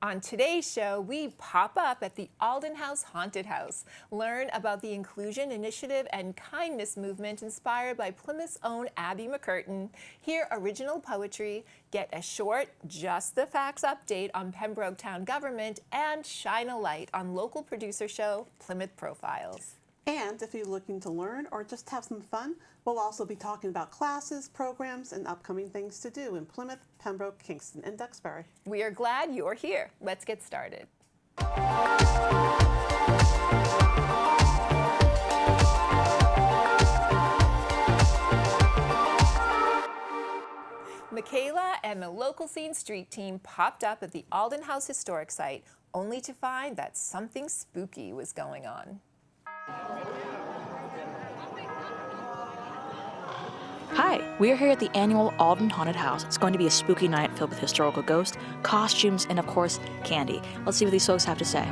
On today's show, we pop up at the Alden House Haunted House, learn about the inclusion initiative and kindness movement inspired by Plymouth's own Abby McCurtain, hear original poetry, get a short Just the Facts update on Pembroke town government, and shine a light on local producer show Plymouth Profiles. And if you're looking to learn or just have some fun, we'll also be talking about classes, programs, and upcoming things to do in Plymouth, Pembroke, Kingston, and Duxbury. We are glad you're here. Let's get started. Michaela and the local scene street team popped up at the Alden House Historic Site, only to find that something spooky was going on. Hi, we are here at the annual Alden Haunted House. It's going to be a spooky night filled with historical ghosts, costumes, and of course, candy. Let's see what these folks have to say.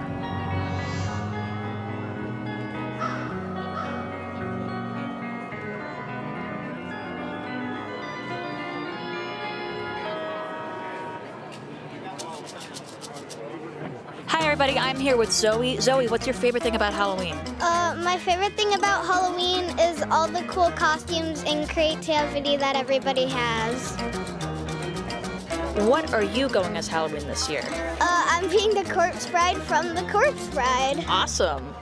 Hi everybody, I'm here with Zoe. Zoe, what's your favorite thing about Halloween? My favorite thing about Halloween is all the cool costumes and creativity that everybody has. What are you going as Halloween this year? I'm being the corpse bride from the Corpse Bride. Awesome.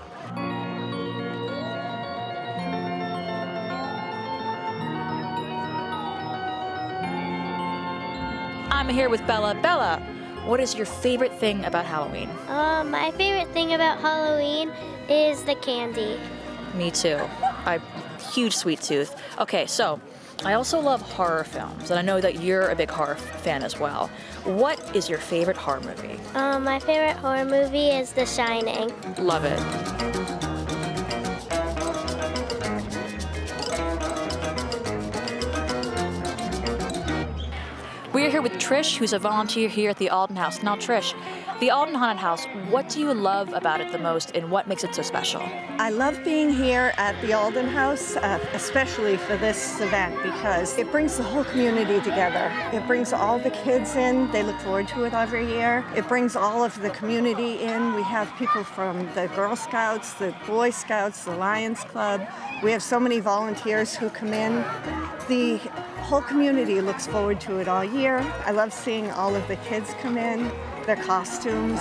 I'm here with Bella. Bella, what is your favorite thing about Halloween? My favorite thing about Halloween is the candy. Me too. I'm a huge sweet tooth. Okay, so I also love horror films, and I know that you're a big horror fan as well. What is your favorite horror movie? My favorite horror movie is The Shining. Love it. We're here with Trish, who's a volunteer here at the Alden House. Now, Trish, the Alden Haunted House, what do you love about it the most, and what makes it so special? I love being here at the Alden House, especially for this event, because it brings the whole community together. It brings all the kids in. They look forward to it every year. It brings all of the community in. We have people from the Girl Scouts, the Boy Scouts, the Lions Club. We have so many volunteers who come in. The whole community looks forward to it all year. I love seeing all of the kids come in, their costumes.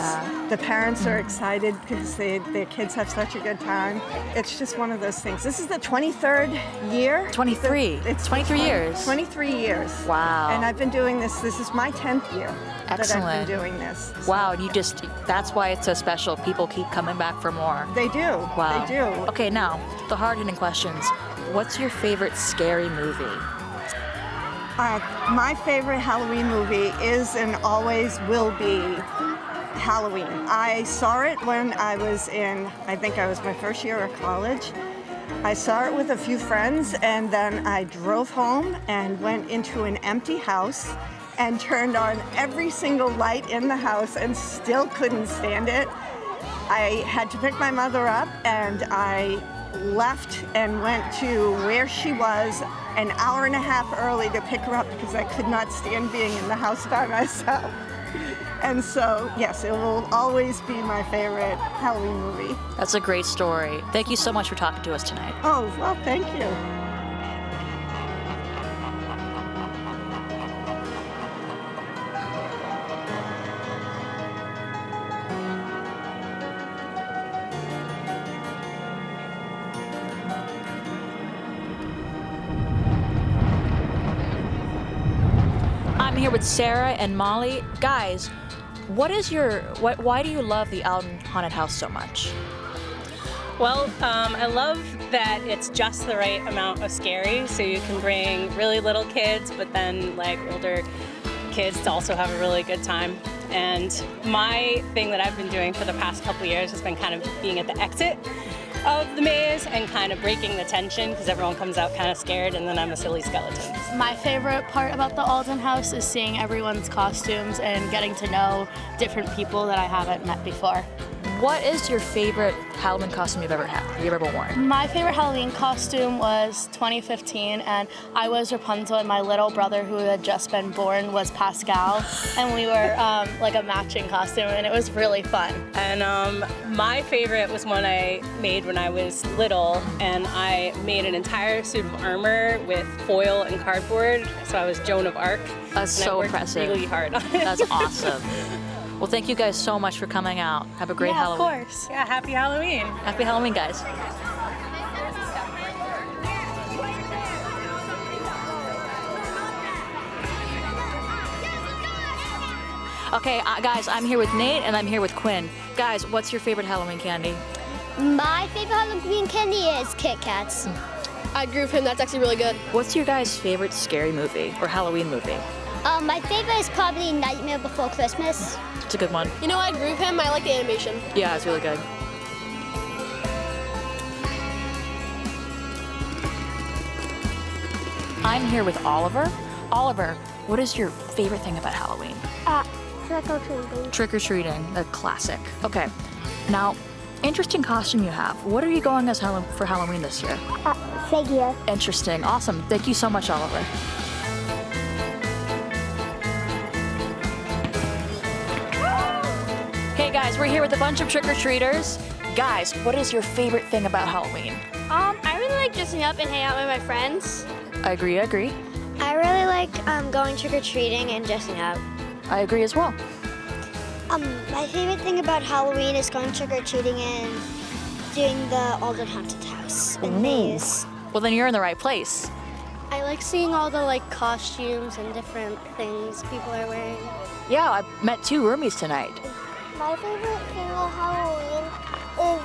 The parents are excited because their kids have such a good time. It's just one of those things. This is the 23rd year. 23. It's 23 years. 23 years. Wow. And I've been doing this. This is my 10th year Excellent. that I've been doing this. Wow, and that's why it's so special. People keep coming back for more. They do. Wow. They do. Okay, now, the hard-hitting questions. What's your favorite scary movie? My favorite Halloween movie is and always will be Halloween. I saw it when I was I think I was my first year of college. I saw it with a few friends, and then I drove home and went into an empty house and turned on every single light in the house and still couldn't stand it. I had to pick my mother up, and I left and went to where she was an hour and a half early to pick her up because I could not stand being in the house by myself. And so, yes, it will always be my favorite Halloween movie. That's a great story. Thank you so much for talking to us tonight. Oh, well, thank you. I'm here with Sarah and Molly. Guys, why do you love the Alden Haunted House so much? Well, I love that it's just the right amount of scary, so you can bring really little kids, but then like older kids to also have a really good time. And my thing that I've been doing for the past couple of years has been kind of being at the exit of the maze and kind of breaking the tension because everyone comes out kind of scared and then I'm a silly skeleton. My favorite part about the Alden House is seeing everyone's costumes and getting to know different people that I haven't met before. what is your favorite Halloween costume you've ever had, you've ever worn? My favorite Halloween costume was 2015, and I was Rapunzel, and my little brother, who had just been born, was Pascal, and we were like a matching costume, and it was really fun. And my favorite was one I made when I was little, and I made an entire suit of armor with foil and cardboard, so I was Joan of Arc. That's and so I worked impressive. really hard on it. That's awesome. Well, thank you guys so much for coming out. Have a great Yeah, of Halloween. course. Yeah, happy Halloween. Happy Halloween, guys. Okay, guys, I'm here with Nate and I'm here with Quinn. Guys, what's your favorite Halloween candy? My favorite Halloween candy is Kit Kats. I agree with him. That's actually really good. What's your guys' favorite scary movie or Halloween movie? My favorite is probably Nightmare Before Christmas. It's a good one. You know, I agree with him. I like the animation. Yeah, it's really good. I'm here with Oliver. Oliver, what is your favorite thing about Halloween? Trick-or-treating. Trick-or-treating, the classic. Okay, now, interesting costume you have. What are you going as for Halloween this year? Figure. Interesting, awesome. Thank you so much, Oliver. Hey guys, we're here with a bunch of trick-or-treaters. Guys, what is your favorite thing about Halloween? I really like dressing up and hanging out with my friends. I agree. I really like going trick-or-treating and dressing up. I agree as well. My favorite thing about Halloween is going trick-or-treating and doing the Alden haunted house and maze. Well, then you're in the right place. I like seeing all the like costumes and different things people are wearing. Yeah, I met 2 roomies tonight. My favorite thing of Halloween is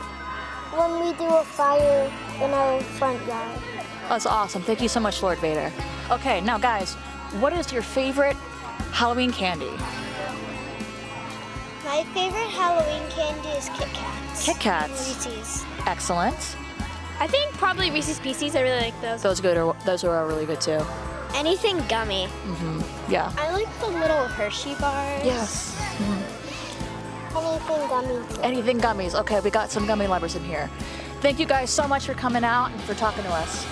when we do a fire in our front yard. That's awesome. Thank you so much, Lord Vader. Okay, now guys, what is your favorite Halloween candy? My favorite Halloween candy is Kit Kats. Kit Kats. Reese's. Excellent. I think probably Reese's Pieces. I really like those. Those are really good too. Anything gummy. Yeah. I like the little Hershey bars. Yes. Anything gummy. Anything gummies. Okay, we got some gummy lovers in here. Thank you guys so much for coming out and for talking to us.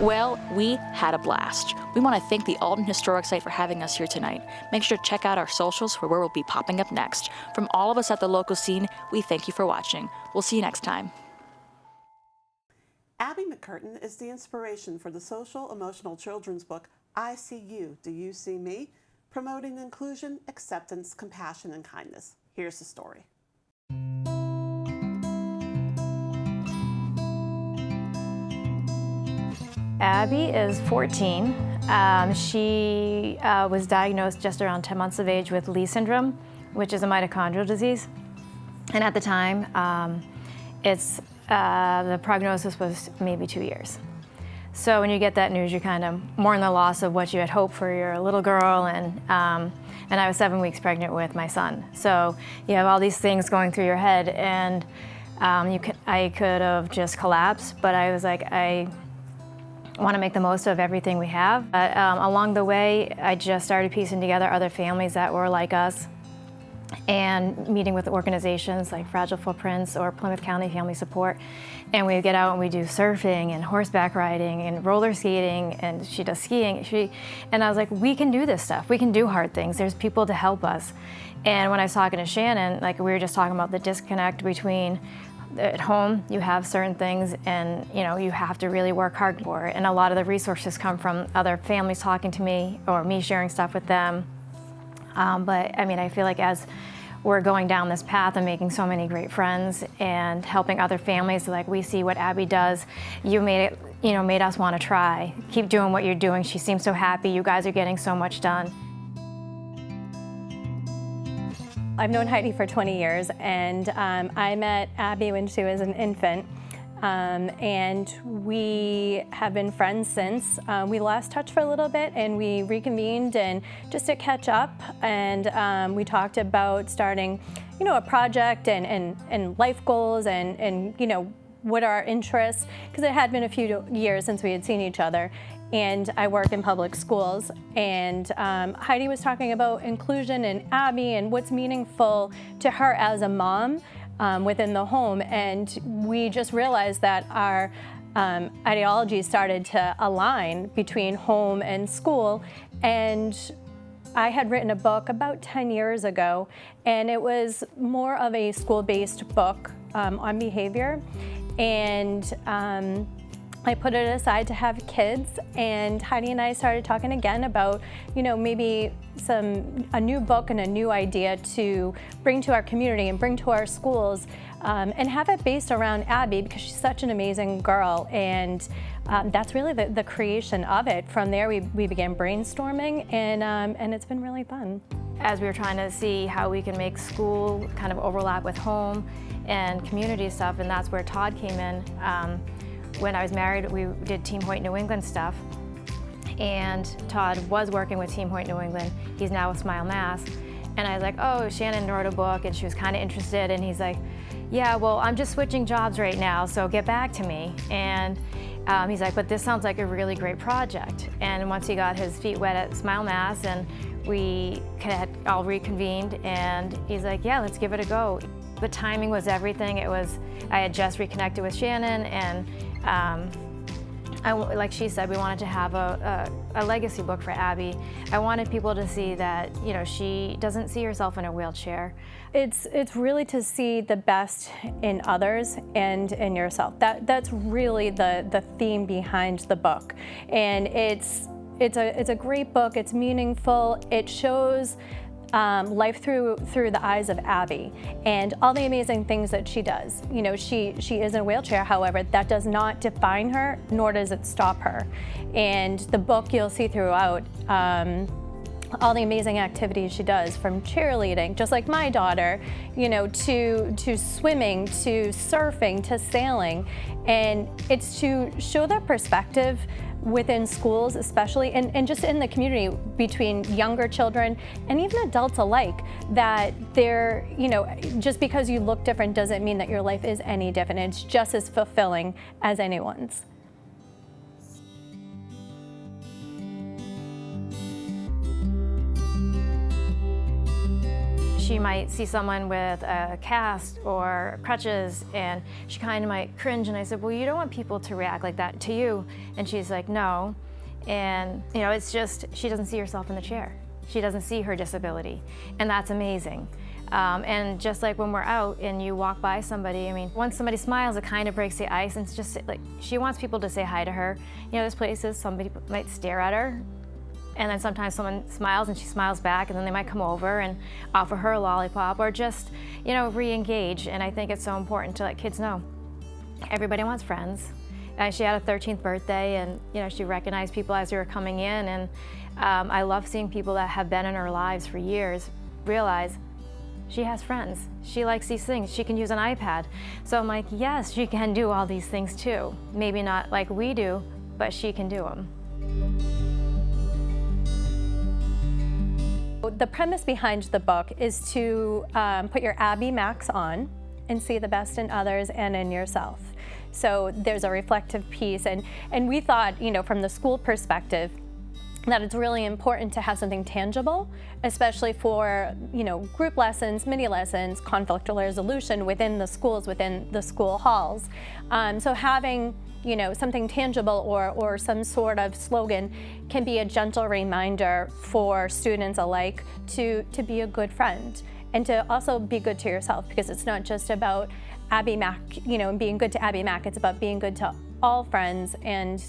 Well, we had a blast. We want to thank the Alden Historic Site for having us here tonight. Make sure to check out our socials for where we'll be popping up next. From all of us at the local scene, we thank you for watching. We'll see you next time. Abby McCurtain is the inspiration for the social emotional children's book, I See You, Do You See Me? Promoting inclusion, acceptance, compassion, and kindness. Here's the story. Abby is 14. She was diagnosed just around 10 months of age with Lee syndrome, which is a mitochondrial disease. And at the time, the prognosis was maybe 2 years. So when you get that news, you're kind of mourn the loss of what you had hoped for your little girl, and I was 7 weeks pregnant with my son. So you have all these things going through your head, and I could have just collapsed, but I was like, I want to make the most of everything we have. Along the way, I just started piecing together other families that were like us, and meeting with organizations like Fragile Footprints or Plymouth County Family Support. And we get out and we do surfing and horseback riding and roller skating, and she does skiing. And I was like, we can do this stuff. We can do hard things. There's people to help us. And when I was talking to Shannon, like we were just talking about the disconnect between at home, you have certain things and you have to really work hard for it. And a lot of the resources come from other families talking to me or me sharing stuff with them. But I mean, I feel like as we're going down this path and making so many great friends and helping other families, like we see what Abby does, you made us want to try. Keep doing what you're doing. She seems so happy. You guys are getting so much done. I've known Heidi for 20 years, and I met Abby when she was an infant. and we have been friends since. We lost touch for a little bit and we reconvened and just to catch up, and we talked about starting, a project and life goals and what are our interests, because it had been a few years since we had seen each other. And I work in public schools, and Heidi was talking about inclusion and Abby and what's meaningful to her as a mom within the home, and we just realized that our ideologies started to align between home and school. And I had written a book about 10 years ago, and it was more of a school-based book on behavior, and I put it aside to have kids, and Heidi and I started talking again about, maybe a new book and a new idea to bring to our community and bring to our schools, and have it based around Abby because she's such an amazing girl, and that's really the creation of it. From there, we began brainstorming, and it's been really fun. As we were trying to see how we can make school kind of overlap with home and community stuff, and that's where Todd came in. When I was married, we did Team Hoyt New England stuff, and Todd was working with Team Hoyt New England. He's now with Smile Mass, and I was like, oh, Shannon wrote a book, and she was kind of interested, and he's like, yeah, well, I'm just switching jobs right now, so get back to me. And he's like, but this sounds like a really great project. And once he got his feet wet at Smile Mass, and we had all reconvened, and he's like, yeah, let's give it a go. The timing was everything. I had just reconnected with Shannon, and like she said, we wanted to have a legacy book for Abby. I wanted people to see that, she doesn't see herself in a wheelchair. It's really to see the best in others and in yourself. That's really the theme behind the book, and it's a great book. It's meaningful. It shows life through the eyes of Abby and all the amazing things that she does. She is in a wheelchair, however, that does not define her, nor does it stop her. And the book, you'll see throughout all the amazing activities she does, from cheerleading, just like my daughter, to swimming, to surfing, to sailing. And it's to show that perspective within schools especially, and just in the community between younger children and even adults alike, that they're, just because you look different doesn't mean that your life is any different. It's just as fulfilling as anyone's. She might see someone with a cast or crutches, and she kind of might cringe, and I said, well, you don't want people to react like that to you. And she's like, no. And it's just, she doesn't see herself in the chair. She doesn't see her disability, and that's amazing. And just like when we're out and you walk by somebody, once somebody smiles, it kind of breaks the ice, and it's just like, she wants people to say hi to her. There's places somebody might stare at her, and then sometimes someone smiles and she smiles back, and then they might come over and offer her a lollipop or just, re-engage. And I think it's so important to let kids know everybody wants friends. She had a 13th birthday, and she recognized people as they were coming in, and I love seeing people that have been in her lives for years realize she has friends. She likes these things. She can use an iPad. So I'm like, yes, she can do all these things too. Maybe not like we do, but she can do them. The premise behind the book is to put your Abby Max on and see the best in others and in yourself. So there's a reflective piece, and we thought, from the school perspective, that it's really important to have something tangible, especially for, group lessons, mini lessons, conflict resolution within the schools, within the school halls. So having something tangible or some sort of slogan can be a gentle reminder for students alike to be a good friend and to also be good to yourself, because it's not just about Abby Mack, and being good to Abby Mack. It's about being good to all friends and,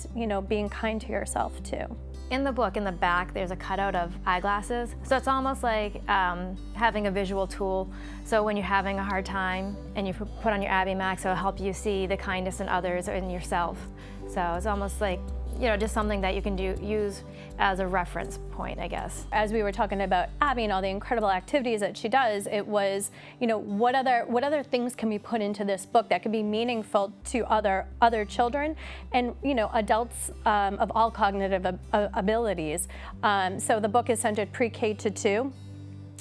being kind to yourself too. In the book, in the back, there's a cutout of eyeglasses. So it's almost like having a visual tool. So when you're having a hard time and you put on your Abby Max, it'll help you see the kindness in others and yourself. So it's almost like, just something that you can use as a reference point, I guess. As we were talking about Abby and all the incredible activities that she does, it was, what other things can we put into this book that could be meaningful to other children and, adults of all cognitive abilities. So the book is centered pre-K to 2.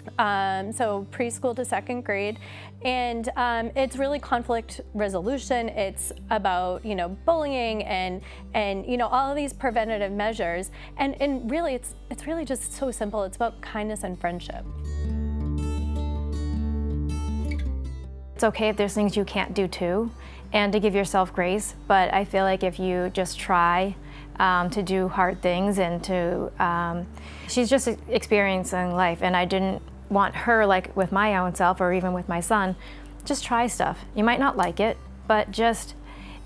So preschool to 2nd grade, and it's really conflict resolution. It's about bullying and all of these preventative measures, and really it's really just so simple. It's about kindness and friendship. It's okay if there's things you can't do too, and to give yourself grace. But I feel like if you just try to do hard things and to, she's just experiencing life, and I didn't want her, like with my own self or even with my son, just try stuff. You might not like it, but just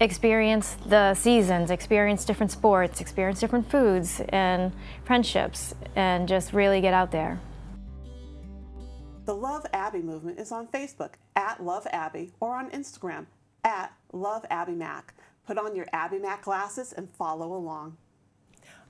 experience the seasons, experience different sports, experience different foods and friendships, and just really get out there. The Love Abby movement is on Facebook @LoveAbby or on Instagram @LoveAbbyMac. Put on your Abby Mac glasses and follow along.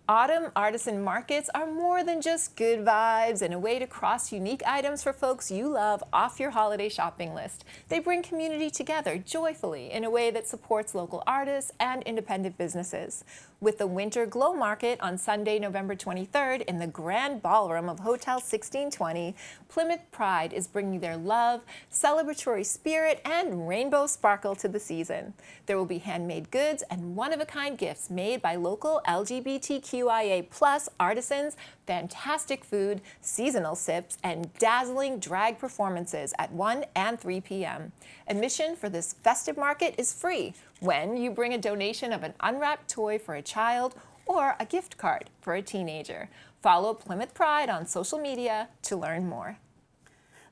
Autumn artisan markets are more than just good vibes and a way to cross unique items for folks you love off your holiday shopping list. They bring community together joyfully in a way that supports local artists and independent businesses. With the Winter Glow Market on Sunday, November 23rd in the Grand Ballroom of Hotel 1620, Plymouth Pride is bringing their love, celebratory spirit, and rainbow sparkle to the season. There will be handmade goods and one-of-a-kind gifts made by local LGBTQIA+ artisans, fantastic food, seasonal sips, and dazzling drag performances at 1 and 3 p.m. Admission for this festive market is free when you bring a donation of an unwrapped toy for a child or a gift card for a teenager. Follow Plymouth Pride on social media to learn more.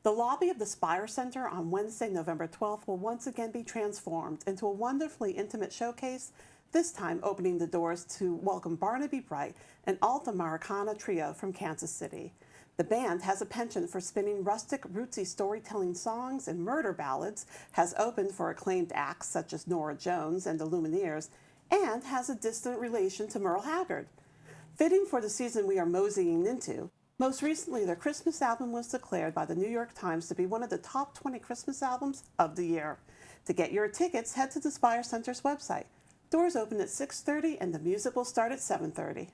The lobby of the Spire Center on Wednesday, November 12th will once again be transformed into a wonderfully intimate showcase, this time opening the doors to welcome Barnaby Bright and Alta Maracana Trio from Kansas City. The band has a penchant for spinning rustic, rootsy storytelling songs and murder ballads, has opened for acclaimed acts such as Nora Jones and the Lumineers, and has a distant relation to Merle Haggard. Fitting for the season we are moseying into, most recently their Christmas album was declared by the New York Times to be one of the top 20 Christmas albums of the year. To get your tickets, head to the Spire Center's website. Doors open at 6:30 and the music will start at 7:30.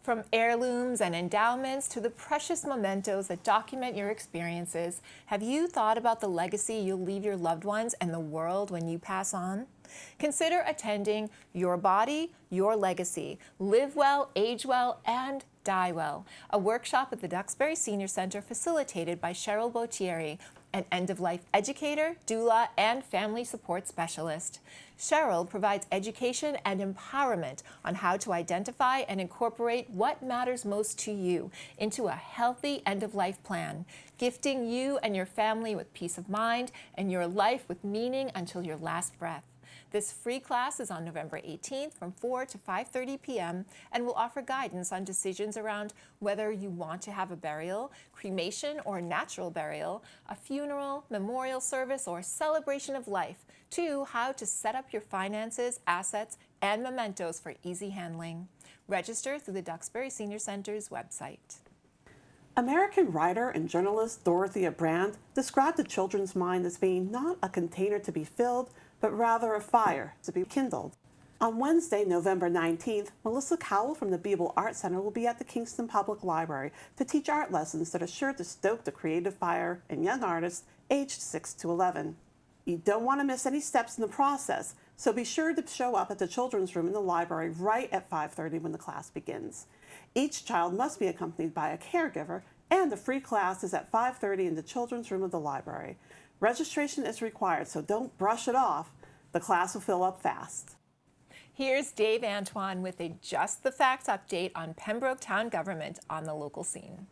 From heirlooms and endowments to the precious mementos that document your experiences, have you thought about the legacy you'll leave your loved ones and the world when you pass on? Consider attending Your Body, Your Legacy, Live Well, Age Well, and Die Well, a workshop at the Duxbury Senior Center facilitated by Cheryl Botieri, an end-of-life educator, doula, and family support specialist. Cheryl provides education and empowerment on how to identify and incorporate what matters most to you into a healthy end-of-life plan, gifting you and your family with peace of mind and your life with meaning until your last breath. This free class is on November 18th from 4 to 5:30 p.m. and will offer guidance on decisions around whether you want to have a burial, cremation or natural burial, a funeral, memorial service, or celebration of life, to how to set up your finances, assets, and mementos for easy handling. Register through the Duxbury Senior Center's website. American writer and journalist Dorothea Brand described the children's mind as being not a container to be filled, but rather a fire to be kindled. On Wednesday, November 19th, Melissa Cowell from the Biebel Art Center will be at the Kingston Public Library to teach art lessons that are sure to stoke the creative fire in young artists aged 6 to 11. You don't want to miss any steps in the process, so be sure to show up at the children's room in the library right at 5:30 when the class begins. Each child must be accompanied by a caregiver, and the free class is at 5:30 in the children's room of the library. Registration is required, so don't brush it off. The class will fill up fast. Here's Dave Antoine with a Just the Facts update on Pembroke town government on the local scene.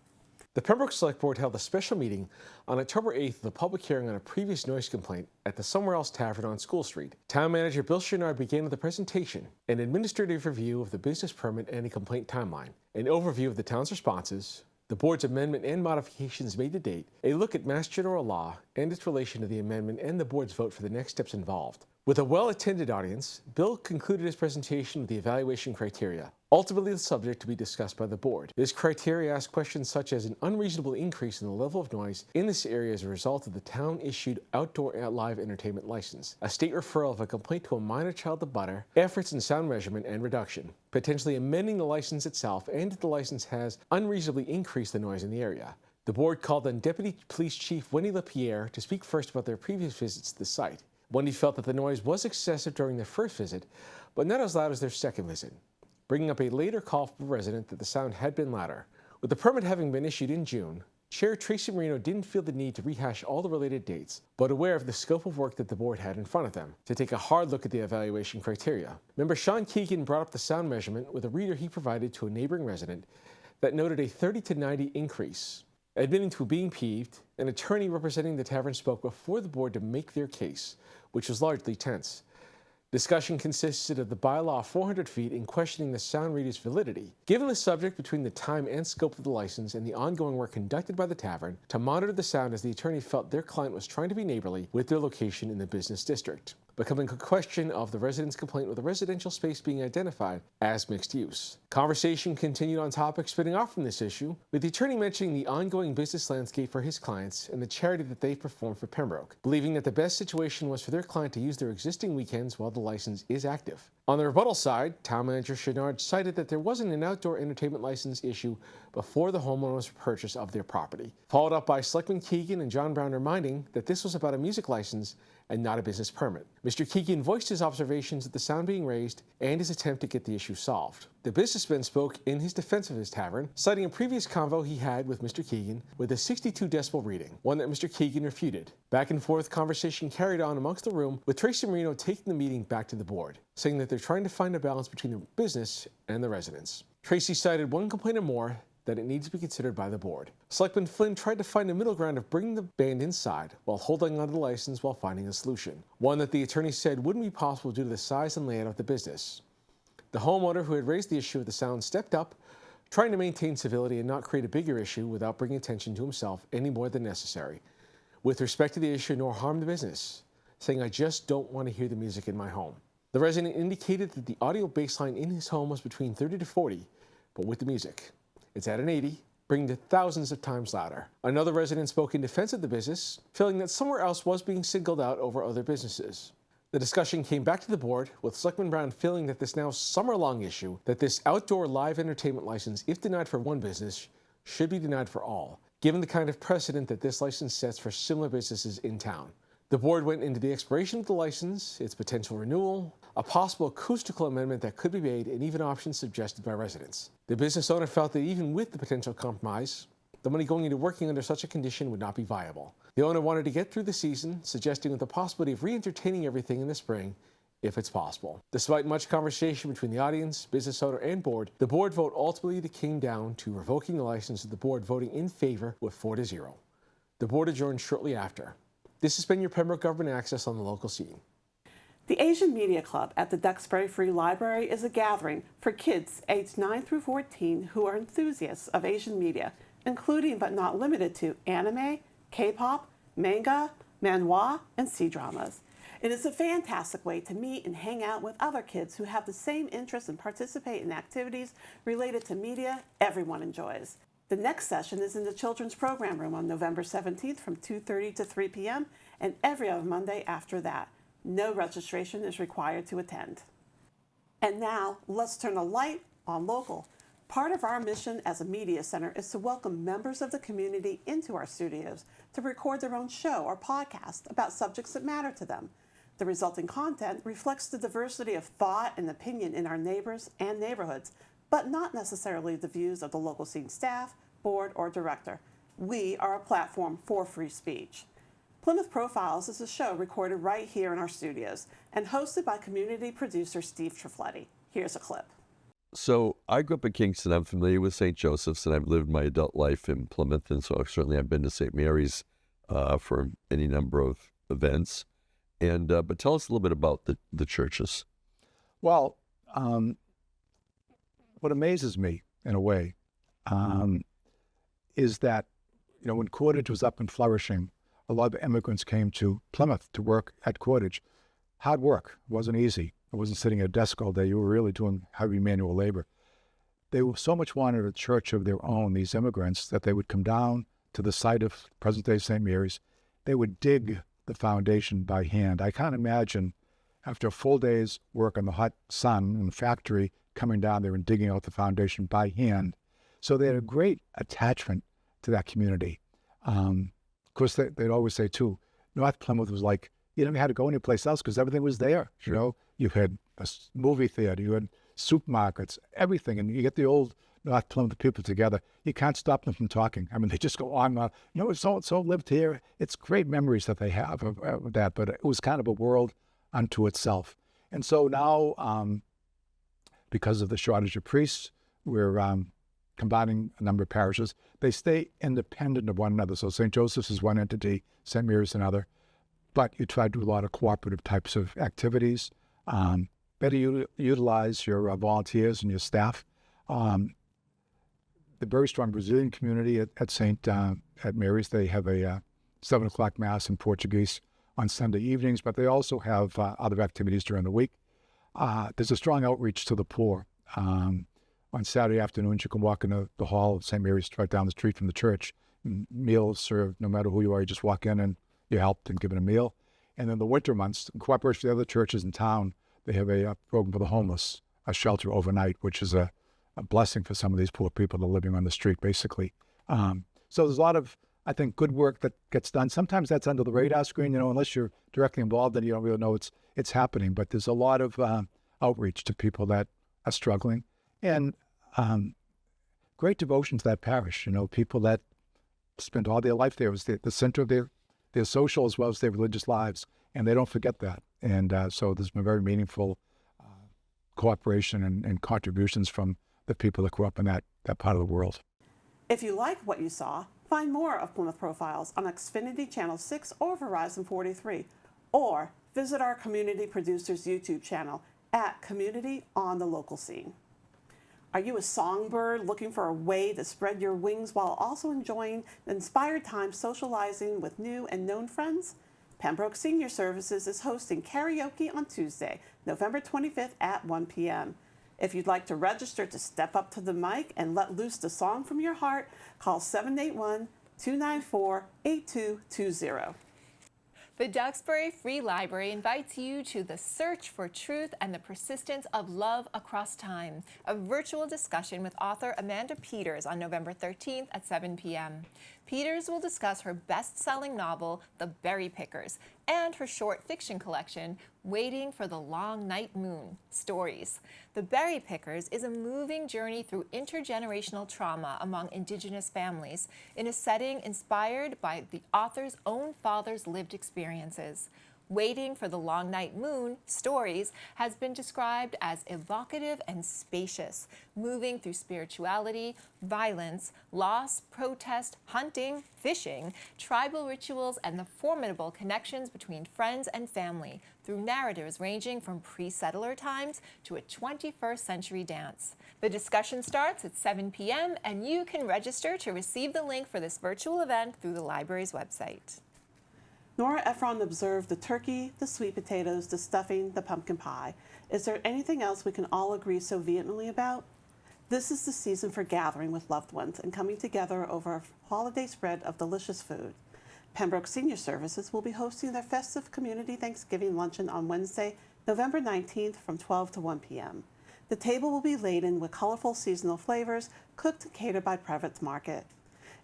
The Pembroke Select Board held a special meeting on October 8th with a public hearing on a previous noise complaint at the Somewhere Else Tavern on School Street. Town Manager Bill Chenard began with a presentation, an administrative review of the business permit and a complaint timeline, an overview of the town's responses, the board's amendment and modifications made to date, a look at Mass General Law and its relation to the amendment, and the board's vote for the next steps involved. With a well-attended audience, Bill concluded his presentation with the evaluation criteria, ultimately the subject to be discussed by the board. This criteria asked questions such as an unreasonable increase in the level of noise in this area as a result of the town-issued outdoor live entertainment license, a state referral of a complaint to a minor child abutter, efforts in sound measurement and reduction, potentially amending the license itself, and if the license has unreasonably increased the noise in the area. The board called on Deputy Police Chief Wendy LaPierre to speak first about their previous visits to the site. Wendy felt that the noise was excessive during their first visit, but not as loud as their second visit, bringing up a later call from a resident that the sound had been louder. With the permit having been issued in June, Chair Tracy Marino didn't feel the need to rehash all the related dates, but aware of the scope of work that the board had in front of them, to take a hard look at the evaluation criteria. Member Sean Keegan brought up the sound measurement with a reader he provided to a neighboring resident that noted a 30 to 90 increase. Admitting to being peeved, an attorney representing the tavern spoke before the board to make their case, which was largely tense. Discussion consisted of the bylaw of 400 feet in questioning the sound reader's validity. Given the subject between the time and scope of the license and the ongoing work conducted by the tavern to monitor the sound, as the attorney felt their client was trying to be neighborly with their location in the business district, becoming a question of the resident's complaint with a residential space being identified as mixed use. Conversation continued on topics spinning off from this issue, with the attorney mentioning the ongoing business landscape for his clients and the charity that they perform for Pembroke, believing that the best situation was for their client to use their existing weekends while the license is active. On the rebuttal side, Town Manager Chenard cited that there wasn't an outdoor entertainment license issue before the homeowner's purchase of their property, followed up by Selectman Keegan and John Brown reminding that this was about a music license and not a business permit. Mr. Keegan voiced his observations at the sound being raised and his attempt to get the issue solved. The businessman spoke in his defense of his tavern, citing a previous convo he had with Mr. Keegan with a 62 decibel reading, one that Mr. Keegan refuted. Back and forth conversation carried on amongst the room, with Tracy Marino taking the meeting back to the board, saying that they're trying to find a balance between the business and the residents. Tracy cited one complainant more, that it needs to be considered by the board. Selectman Flynn tried to find a middle ground of bringing the band inside while holding onto the license while finding a solution, one that the attorney said wouldn't be possible due to the size and layout of the business. The homeowner who had raised the issue of the sound stepped up, trying to maintain civility and not create a bigger issue without bringing attention to himself any more than necessary, with respect to the issue nor harm the business, saying, "I just don't want to hear the music in my home." The resident indicated that the audio baseline in his home was between 30 to 40, but with the music, it's at an 80, bringing it thousands of times louder. Another resident spoke in defense of the business, feeling that somewhere else was being singled out over other businesses. The discussion came back to the board, with Selectman Brown feeling that this now summer-long issue, that this outdoor live entertainment license, if denied for one business, should be denied for all, given the kind of precedent that this license sets for similar businesses in town. The board went into the expiration of the license, its potential renewal, a possible acoustical amendment that could be made, and even options suggested by residents. The business owner felt that even with the potential compromise, the money going into working under such a condition would not be viable. The owner wanted to get through the season, suggesting with the possibility of re-entertaining everything in the spring, if it's possible. Despite much conversation between the audience, business owner, and board, the board vote ultimately came down to revoking the license, with the board voting in favor with 4-0. The board adjourned shortly after. This has been your Pembroke Government Access on the local scene. The Asian Media Club at the Duxbury Free Library is a gathering for kids aged 9 through 14 who are enthusiasts of Asian media, including but not limited to anime, K-pop, manga, manhwa, and C-dramas. It is a fantastic way to meet and hang out with other kids who have the same interests and participate in activities related to media everyone enjoys. The next session is in the Children's Program Room on November 17th from 2:30 to 3 p.m. and every other Monday after that. No registration is required to attend. And now, let's turn the light on local. Part of our mission as a media center is to welcome members of the community into our studios to record their own show or podcast about subjects that matter to them. The resulting content reflects the diversity of thought and opinion in our neighbors and neighborhoods, but not necessarily the views of the local scene staff, board, or director. We are a platform for free speech. Plymouth Profiles is a show recorded right here in our studios and hosted by community producer Steve Trifletti. Here's a clip. So I grew up in Kingston. I'm familiar with St. Joseph's, and I've lived my adult life in Plymouth, and so certainly I've been to St. Mary's for any number of events. And but tell us a little bit about the churches. Well, what amazes me, in a way, is that, when Cordage was up and flourishing, a lot of immigrants came to Plymouth to work at Cordage. hard work. It wasn't easy. It wasn't sitting at a desk all day. You were really doing heavy manual labor. They so much wanted a church of their own, these immigrants, that they would come down to the site of present-day St. Mary's. They would dig the foundation by hand. I can't imagine, after a full day's work in the hot sun in the factory, coming down there and digging out the foundation by hand. So they had a great attachment to that community. Of course, they'd always say, too, North Plymouth was like, you never had to go anyplace else because everything was there. Sure. You know, you had a movie theater, you had supermarkets, everything. And you get the old North Plymouth people together. You can't stop them from talking. I mean, they just go on and on. You know, so-and-so lived here. It's great memories that they have of that, but it was kind of a world unto itself. And so now, because of the shortage of priests, we're combining a number of parishes. They stay independent of one another. So St. Joseph's is one entity, St. Mary's another. But you try to do a lot of cooperative types of activities. Better utilize your volunteers and your staff. The very strong Brazilian community at Mary's, they have a 7 o'clock Mass in Portuguese on Sunday evenings, but they also have other activities during the week. There's a strong outreach to the poor. On Saturday afternoons, you can walk in the hall of St. Mary's right down the street from the church. Meals served, no matter who you are, you just walk in and you're helped and given a meal. And in the winter months, in cooperation with the other churches in town, they have a program for the homeless, a shelter overnight, which is a blessing for some of these poor people that are living on the street, basically. So there's a lot of, I think, good work that gets done. Sometimes that's under the radar screen, you know, unless you're directly involved, then you don't really know it's happening. But there's a lot of outreach to people that are struggling. And great devotion to that parish, you know, people that spent all their life there. It was the center of their social as well as their religious lives, and they don't forget that. And so there's been very meaningful cooperation and contributions from the people that grew up in that part of the world. If you like what you saw, find more of Plymouth Profiles on Xfinity Channel 6 or Verizon 43, or visit our community producers YouTube channel at Community on the Local Scene. Are you a songbird looking for a way to spread your wings while also enjoying the inspired time socializing with new and known friends? Pembroke Senior Services is hosting karaoke on Tuesday, November 25th at 1 p.m. If you'd like to register to step up to the mic and let loose the song from your heart, call 781-294-8220. The Duxbury Free Library invites you to The Search for Truth and the Persistence of Love Across Time, a virtual discussion with author Amanda Peters on November 13th at 7 p.m. Peters will discuss her best-selling novel, The Berry Pickers, and her short fiction collection, Waiting for the Long Night Moon, Stories. The Berry Pickers is a moving journey through intergenerational trauma among Indigenous families in a setting inspired by the author's own father's lived experiences. Waiting for the Long Night Moon, Stories, has been described as evocative and spacious, moving through spirituality, violence, loss, protest, hunting, fishing, tribal rituals, and the formidable connections between friends and family through narratives ranging from pre-settler times to a 21st century dance. The discussion starts at 7 p.m. and you can register to receive the link for this virtual event through the library's website. Nora Ephron observed the turkey, the sweet potatoes, the stuffing, the pumpkin pie. Is there anything else we can all agree so vehemently about? This is the season for gathering with loved ones and coming together over a holiday spread of delicious food. Pembroke Senior Services will be hosting their festive community Thanksgiving luncheon on Wednesday, November 19th from 12 to 1 p.m. The table will be laden with colorful seasonal flavors cooked and catered by Private Market.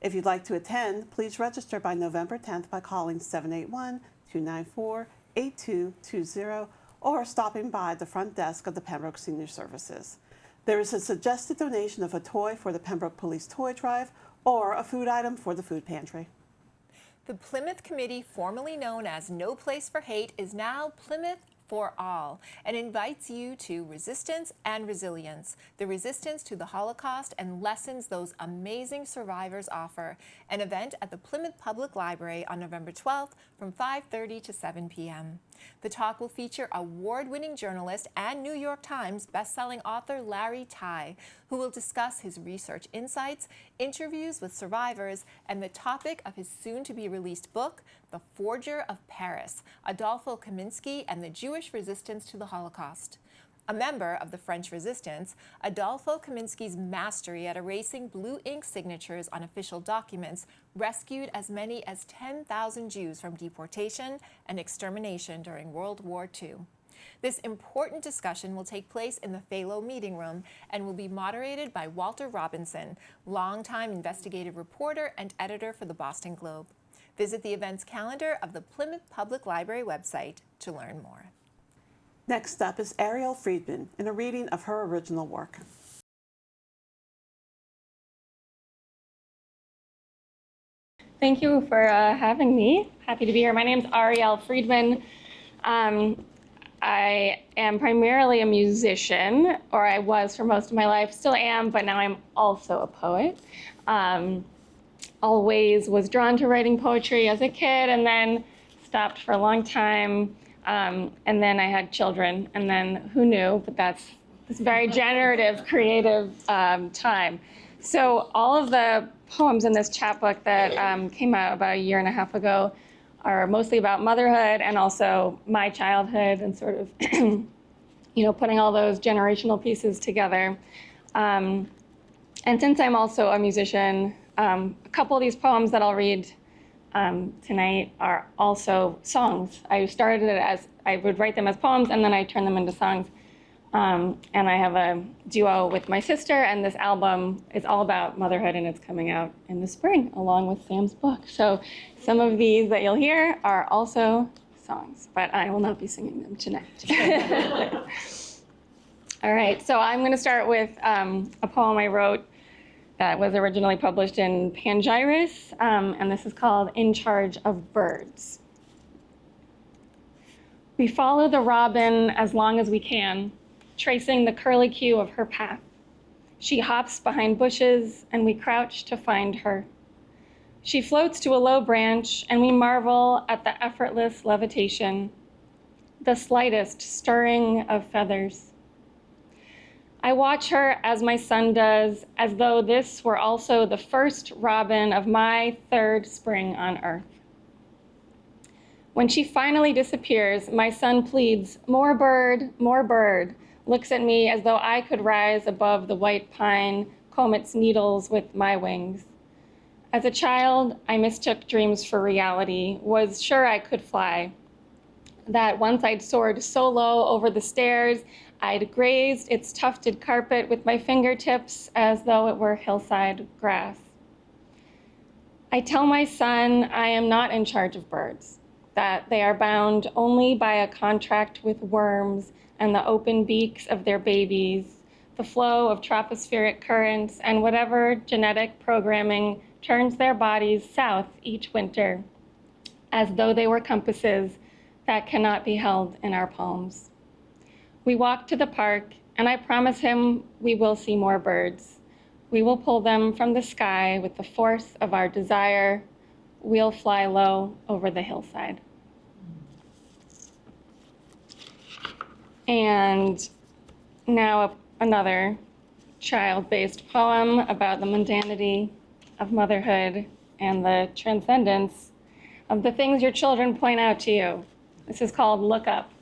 If you'd like to attend, please register by November 10th by calling 781-294-8220 or stopping by the front desk of the Pembroke Senior Services. There is a suggested donation of a toy for the Pembroke Police Toy Drive or a food item for the food pantry. The Plymouth Committee, formerly known as No Place for Hate, is now Plymouth for All and invites you to Resistance and Resilience, the resistance to the Holocaust and lessons those amazing survivors offer, an event at the Plymouth Public Library on November 12th from 5:30 to 7 p.m. The talk will feature award-winning journalist and New York Times bestselling author Larry Tye, who will discuss his research insights, interviews with survivors, and the topic of his soon-to-be-released book, The Forger of Paris, Adolfo Kaminsky and the Jewish Resistance to the Holocaust. A member of the French Resistance, Adolfo Kaminsky's mastery at erasing blue ink signatures on official documents rescued as many as 10,000 Jews from deportation and extermination during World War II. This important discussion will take place in the Phalo Meeting Room and will be moderated by Walter Robinson, longtime investigative reporter and editor for the Boston Globe. Visit the events calendar of the Plymouth Public Library website to learn more. Next up is Ariel Friedman in a reading of her original work. Thank you for having me. Happy to be here. My name is Ariel Friedman. I am primarily a musician, or I was for most of my life, still am, but now I'm also a poet. Always was drawn to writing poetry as a kid and then stopped for a long time. And then I had children, and then who knew, but that's this very generative, creative time. So all of the poems in this chapbook that came out about a year and a half ago are mostly about motherhood and also my childhood and sort of, putting all those generational pieces together. And since I'm also a musician, a couple of these poems that I'll read tonight are also songs. I started it as, I would write them as poems and then I turn them into songs. And I have a duo with my sister, and this album is all about motherhood, and it's coming out in the spring along with Sam's book. So some of these that you'll hear are also songs, but I will not be singing them tonight. All right, so I'm going to start with a poem I wrote that was originally published in Pangyris, and this is called In Charge of Birds. We follow the robin as long as we can, tracing the curlicue of her path. She hops behind bushes, and we crouch to find her. She floats to a low branch, and we marvel at the effortless levitation, the slightest stirring of feathers. I watch her as my son does, as though this were also the first robin of my third spring on earth. When she finally disappears, my son pleads, more bird, looks at me as though I could rise above the white pine, comb its needles with my wings. As a child, I mistook dreams for reality, was sure I could fly. That once I'd soared so low over the stairs, I'd grazed its tufted carpet with my fingertips as though it were hillside grass. I tell my son I am not in charge of birds, that they are bound only by a contract with worms and the open beaks of their babies, the flow of tropospheric currents, and whatever genetic programming turns their bodies south each winter, as though they were compasses that cannot be held in our palms. We walk to the park, and I promise him we will see more birds. We will pull them from the sky with the force of our desire. We'll fly low over the hillside. And now another child-based poem about the mundanity of motherhood and the transcendence of the things your children point out to you. This is called Look Up.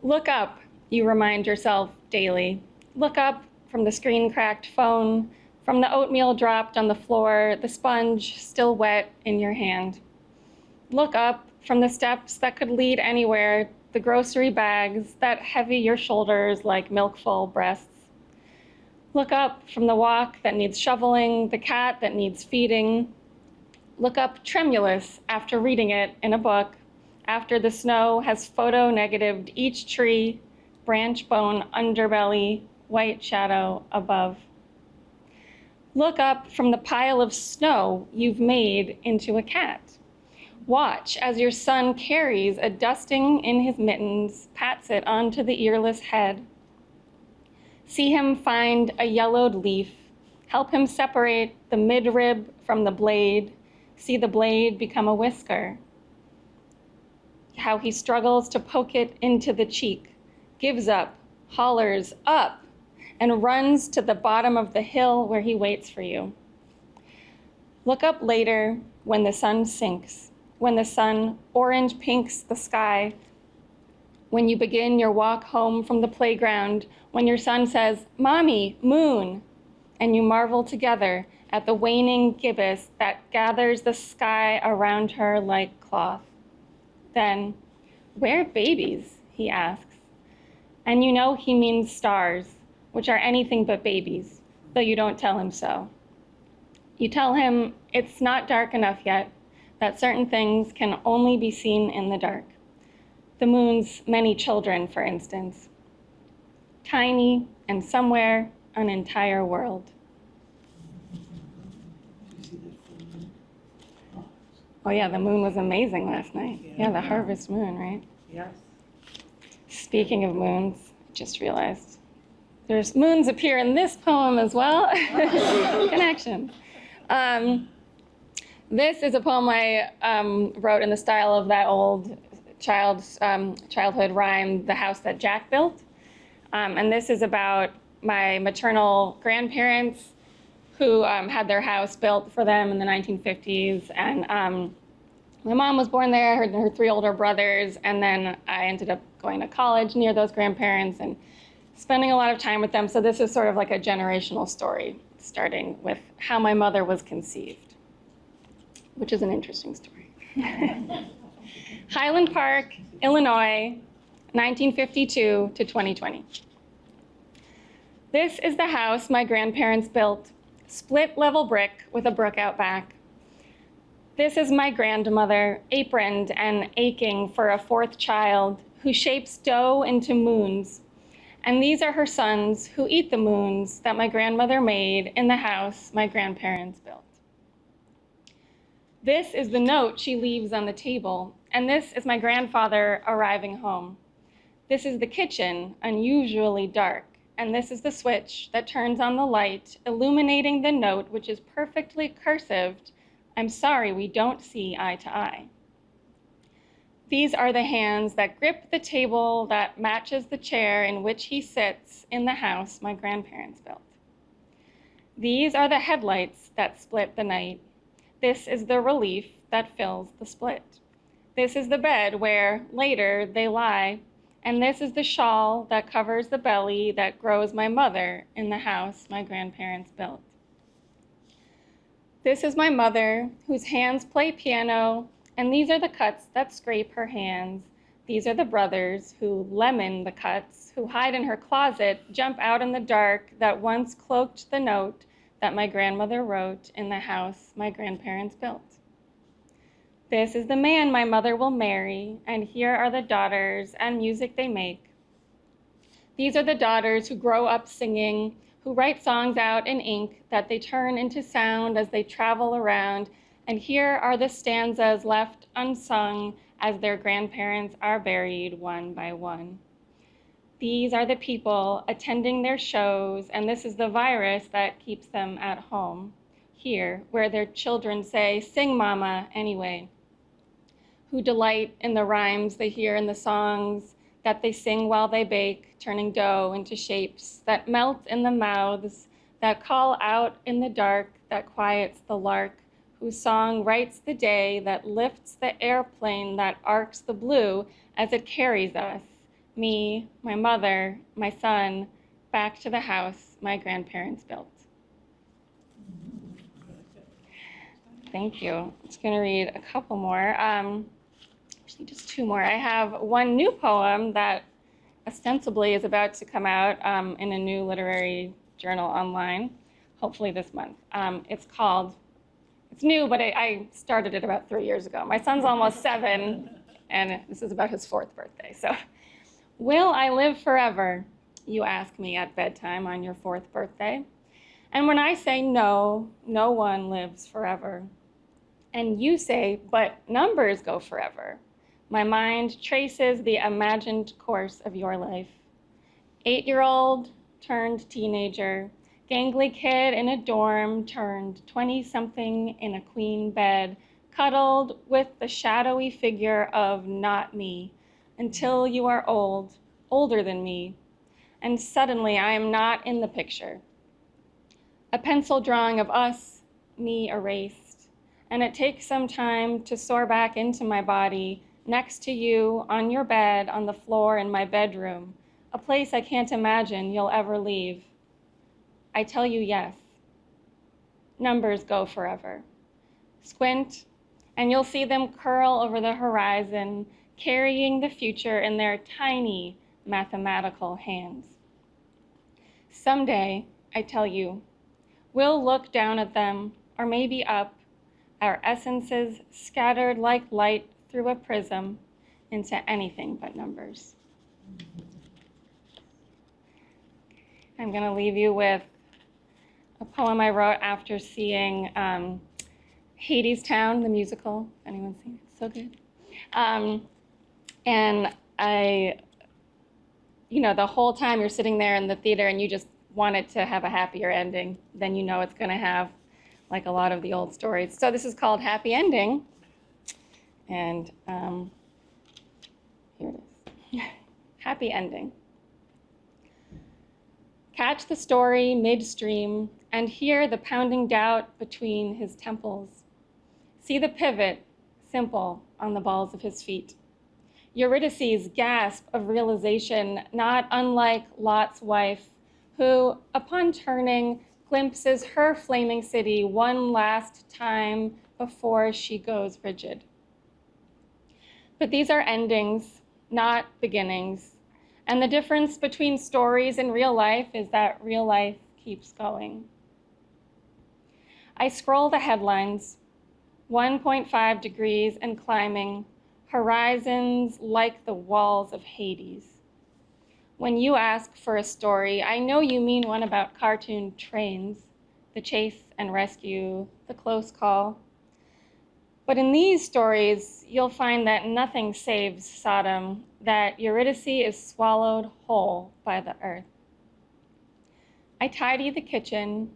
Look up, you remind yourself daily. Look up from the screen-cracked phone, from the oatmeal dropped on the floor, the sponge still wet in your hand. Look up from the steps that could lead anywhere, the grocery bags that heavy your shoulders like milk-full breasts. Look up from the walk that needs shoveling, the cat that needs feeding. Look up tremulous after reading it in a book, after the snow has photo-negatived each tree, branch bone underbelly, white shadow above. Look up from the pile of snow you've made into a cat. Watch as your son carries a dusting in his mittens, pats it onto the earless head. See him find a yellowed leaf, help him separate the midrib from the blade, see the blade become a whisker. How he struggles to poke it into the cheek, gives up, hollers up, and runs to the bottom of the hill where he waits for you. Look up later when the sun sinks, when the sun orange pinks the sky, when you begin your walk home from the playground, when your son says, "Mommy, moon," and you marvel together at the waning gibbous that gathers the sky around her like cloth. Then, "Where babies?" he asks. And you know he means stars, which are anything but babies, though you don't tell him so. You tell him it's not dark enough yet, that certain things can only be seen in the dark. The moon's many children, for instance. Tiny and somewhere an entire world. Oh yeah, the moon was amazing last night. Yeah, the harvest moon, right? Yes. Speaking of moons, I just realized there's moons appear in this poem as well. Connection. This is a poem I wrote in the style of that old childhood rhyme, "The House That Jack Built." And this is about my maternal grandparents who had their house built for them in the 1950s. And my mom was born there, her three older brothers, and then I ended up going to college near those grandparents and spending a lot of time with them. So this is sort of like a generational story, starting with how my mother was conceived, which is an interesting story. Highland Park, Illinois, 1952 to 2020. This is the house my grandparents built, split level brick with a brook out back. This is my grandmother, aproned and aching for a fourth child, who shapes dough into moons. And these are her sons who eat the moons that my grandmother made in the house my grandparents built. This is the note she leaves on the table, and this is my grandfather arriving home. This is the kitchen, unusually dark, and this is the switch that turns on the light, illuminating the note, which is perfectly cursived, "I'm sorry we don't see eye to eye." These are the hands that grip the table that matches the chair in which he sits in the house my grandparents built. These are the headlights that split the night. This is the relief that fills the split. This is the bed where, later, they lie, and this is the shawl that covers the belly that grows my mother in the house my grandparents built. This is my mother, whose hands play piano, and these are the cuts that scrape her hands. These are the brothers who lemon the cuts, who hide in her closet, jump out in the dark, that once cloaked the note that my grandmother wrote in the house my grandparents built. This is the man my mother will marry, and here are the daughters and music they make. These are the daughters who grow up singing, who write songs out in ink that they turn into sound as they travel around, and here are the stanzas left unsung as their grandparents are buried one by one. These are the people attending their shows, and this is the virus that keeps them at home, here, where their children say, "Sing, Mama," anyway, who delight in the rhymes they hear in the songs that they sing while they bake, turning dough into shapes that melt in the mouths, that call out in the dark, that quiets the lark, whose song writes the day, that lifts the airplane, that arcs the blue as it carries us, me, my mother, my son, back to the house my grandparents built. Thank you. I'm just going to read a couple more. Actually, just two more. I have one new poem that ostensibly is about to come out in a new literary journal online, hopefully this month. It's new, but I started it about 3 years ago. My son's almost 7, and this is about his 4th birthday. So, will I live forever? You ask me at bedtime on your 4th birthday. And when I say no, no one lives forever. And you say, but numbers go forever. My mind traces the imagined course of your life. 8-year-old turned teenager, gangly kid in a dorm turned 20-something in a queen bed, cuddled with the shadowy figure of not me, until you are old, older than me, and suddenly I am not in the picture. A pencil drawing of us, me erased, and it takes some time to soar back into my body next to you on your bed on the floor in my bedroom, a place I can't imagine you'll ever leave. I tell you yes. Numbers go forever. Squint, and you'll see them curl over the horizon, carrying the future in their tiny mathematical hands. Someday, I tell you, we'll look down at them, or maybe up, our essences scattered like light through a prism into anything but numbers. I'm going to leave you with a poem I wrote after seeing Hadestown, the musical. Anyone seen it? So good. And the whole time you're sitting there in the theater and you just want it to have a happier ending than you know it's going to have, like a lot of the old stories. So this is called Happy Ending. And here it is. Happy Ending. Catch the story midstream and hear the pounding doubt between his temples. See the pivot, simple, on the balls of his feet. Eurydice's gasp of realization, not unlike Lot's wife, who, upon turning, glimpses her flaming city one last time before she goes rigid. But these are endings, not beginnings. And the difference between stories and real life is that real life keeps going. I scroll the headlines, 1.5 degrees and climbing, horizons like the walls of Hades. When you ask for a story, I know you mean one about cartoon trains, the chase and rescue, the close call. But in these stories, you'll find that nothing saves Sodom, that Eurydice is swallowed whole by the earth. I tidy the kitchen,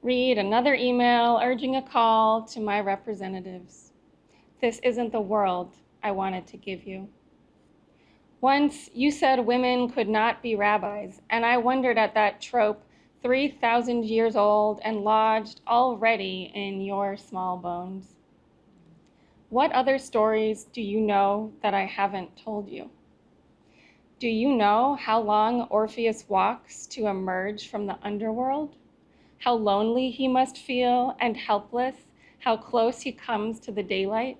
read another email urging a call to my representatives. This isn't the world I wanted to give you. Once you said women could not be rabbis, and I wondered at that trope 3,000 years old and lodged already in your small bones. What other stories do you know that I haven't told you? Do you know how long Orpheus walks to emerge from the underworld? How lonely he must feel and helpless, how close he comes to the daylight?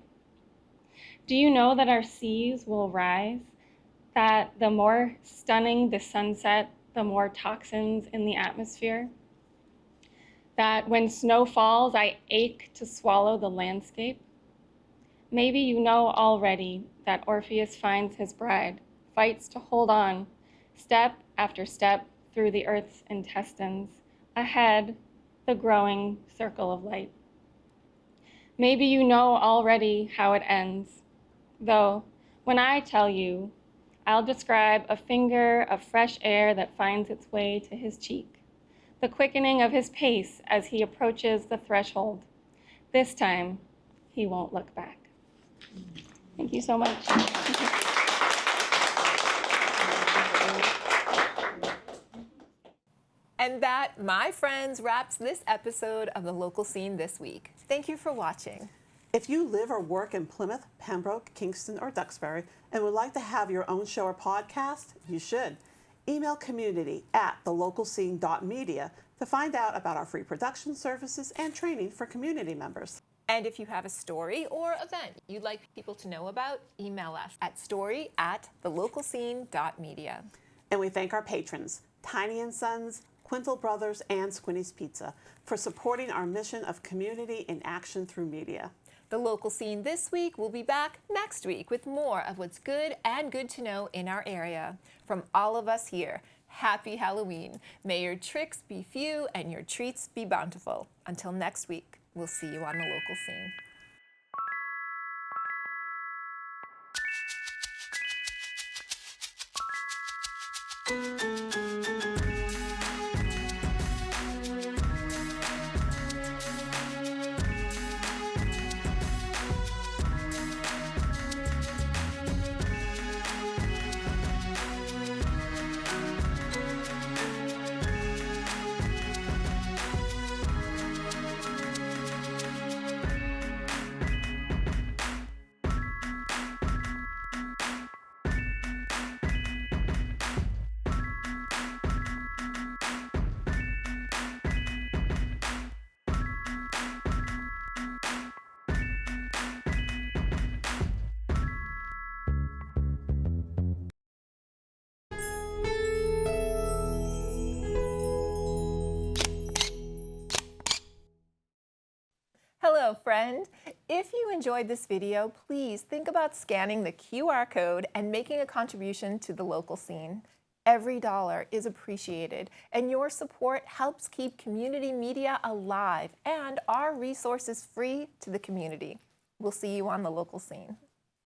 Do you know that our seas will rise? That the more stunning the sunset, the more toxins in the atmosphere? That when snow falls, I ache to swallow the landscape? Maybe you know already that Orpheus finds his bride, fights to hold on, step after step through the earth's intestines, ahead, the growing circle of light. Maybe you know already how it ends, though when I tell you, I'll describe a finger of fresh air that finds its way to his cheek, the quickening of his pace as he approaches the threshold. This time, he won't look back. Thank you so much. And that, my friends, wraps this episode of The Local Scene this week. Thank you for watching. If you live or work in Plymouth, Pembroke, Kingston, or Duxbury and would like to have your own show or podcast, you should. Email community@thelocalscene.media to find out about our free production services and training for community members. And if you have a story or event you'd like people to know about, email us at story@thelocalscene.media. And we thank our patrons, Tiny & Sons, Quintal Brothers, and Squinty's Pizza, for supporting our mission of community in action through media. The Local Scene this week will be back next week with more of what's good and good to know in our area. From all of us here, happy Halloween. May your tricks be few and your treats be bountiful. Until next week, we'll see you on The Local Scene. Hello, friend. If you enjoyed this video, please think about scanning the QR code and making a contribution to the local scene. Every dollar is appreciated, and your support helps keep community media alive and our resources free to the community. We'll see you on the local scene.